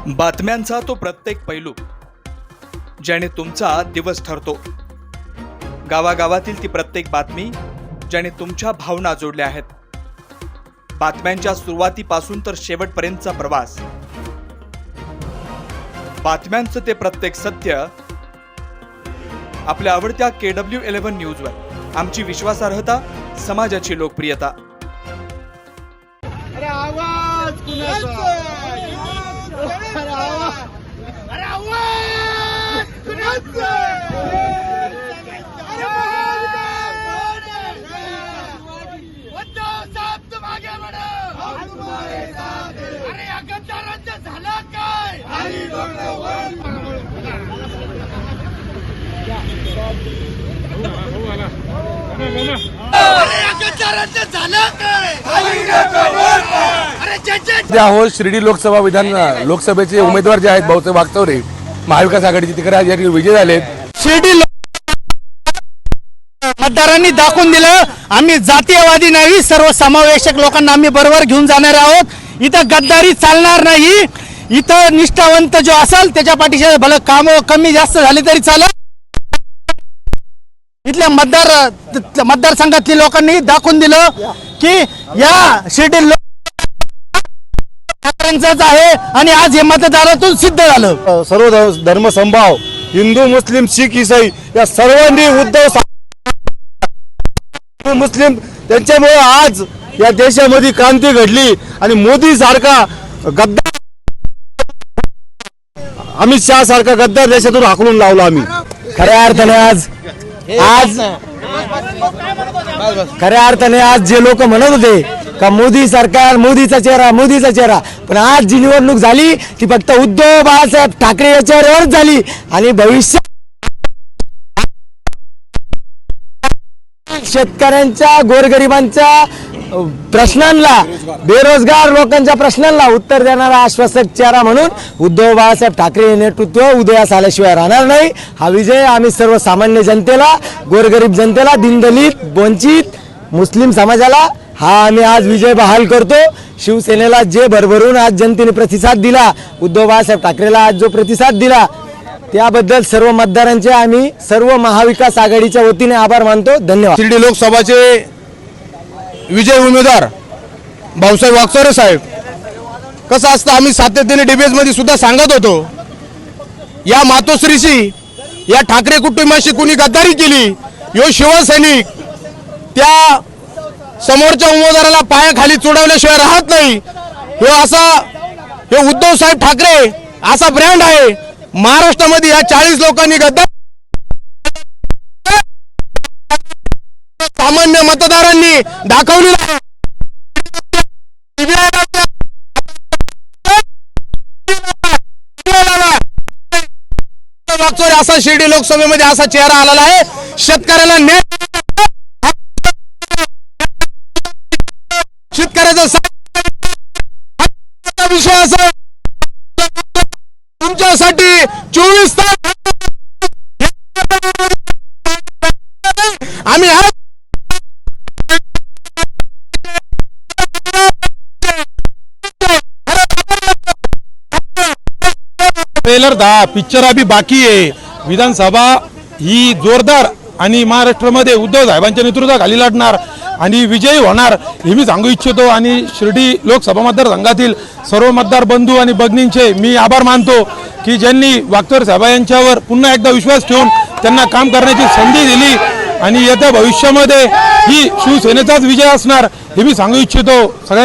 बातम्यांचा तो प्रत्येक पैलू ज्याने तुमचा दिवस ठरतो। गावागावातील ती प्रत्येक बातमी ज्याने तुमच्या भावना जोडल्या आहेत। बातम्यांच्या सुरुवातीपासून तर शेवटपर्यंतचा प्रवास। बातम्यांचं ते प्रत्येक सत्य आपल्या आवडत्या KW11 न्यूजवर। आमची विश्वासार्हता, समाजाची लोकप्रियता। अरे आवाज कुणाचा? अरे आवाज कुणाचा? उद्धव साहेब तुम आगे बढ़ो, हम तुम्हारे साथ हैं। अरे या गद्दारांचं झालं काय? अरे या गद्दारांचं झालं काय? अरे हो शिर्डी लोकसभा लोकसभेचे उमेदवार जे आहेत भाऊसाहेब वागचौरे महाविकास आघाडीचे तिकडे आज विजय झालेत। शिर्डी मतदारांनी दाखवून दिलं आम्ही जातीयवादी नाही, सर्वसमावेशक लोकांना आम्ही बरोबर घेऊन जाणार आहोत। इथं गद्दारी चालणार नाही। इथं निष्ठावंत जो असेल त्याच्या पाठीशी भलं काम कमी जास्त झाले तरी चालेल। इथल्या मतदारसंघातील लोकांनी दाखवून दिलं की या शिर्डी आहे आणि आज हे मतदारातून सिद्ध झालं। सर्व धर्म समभाव, हिंदू मुस्लिम शीख ईसाई या सर्वांनी उद्धव मुस्लिम त्यांच्यामुळे आज या देशामध्ये क्रांती घडली आणि मोदी सारखा गद्दार, अमित शहा सारखा गद्दार देशातून हाकलून लावला आम्ही। खऱ्या अर्थाने आज जे लोक म्हणत होते का मोदी सरकार, मोदीचा चेहरा, पण आज जी निवडणूक झाली ती फक्त उद्धव बाळासाहेब ठाकरे या चेहऱ्यावरच झाली आणि भविष्य शेतकऱ्यांच्या, गोरगरिबांच्या प्रश्नांना, बेरोजगार लोकांच्या प्रश्नांना उत्तर देणारा आश्वासक चेहरा म्हणून उद्धव बाळासाहेब ठाकरे नेतृत्व उदयास आल्याशिवाय राहणार नाही। हा विजय आम्ही सर्वसामान्य जनतेला, गोरगरीब जनतेला, दीनदलित, वंचित, मुस्लिम समाजाला हा आम्ही आज विजय बहाल करतो। शिवसेनेला जे भरभरून आज जनतेने प्रतिसाद दिला, उद्धव बाळासाहेब ठाकरेला आज जो प्रतिसाद दिला त्याबद्दल सर्व मतदारांचे आम्ही सर्व महाविकास आघाडीच्या वतीने आभार मानतो। धन्यवाद। शिर्डी लोकसभाचे विजय उमेदवार भाऊसाहेब वागचौरे साहेब, कसं असतं आम्ही सातत्याने डिबेटमध्ये सुद्धा सांगत होतो, या मातोश्रीशी, या ठाकरे कुटुंबाशी कुणी गद्दारी केली, यो शिवसैनिक त्या समोरच्या उमेदवाराला पायाखाली चोडवल्याशिवाय राहत नाही। हे उद्धव साहेब ठाकरे असा ब्रँड आहे महाराष्ट्रामध्ये। या 40 लोकांनी गद्दार सामान्य मतदारांनी दाखवलेला वागचौरे असा शिर्डी लोकसभेमध्ये असा चेहरा आलेला आहे। शेतकऱ्याला न्याय, शेतकऱ्याचा विषय असा तुमच्यासाठी 24 तास आम्ही ट्रेलर 10 पिक्चर अभी बाकी आहे। विधानसभा ही जोरदार आणि महाराष्ट्रामध्ये उद्धव साहेबांच्या नेतृत्वाखाली लढणार आणि विजयी होणार हे मी सांगू इच्छितो। आणि शिर्डी लोकसभा मतदारसंघातील सर्व मतदार बंधू आणि भगिनींचे मी आभार मानतो की ज्यांनी वागचौरे साहेब यांच्यावर पुन्हा एकदा विश्वास ठेवून त्यांना काम करण्याची संधी दिली आणि येत्या भविष्यामध्ये ही शिवसेनेचाच विजय असणार हे मी सांगू इच्छितो।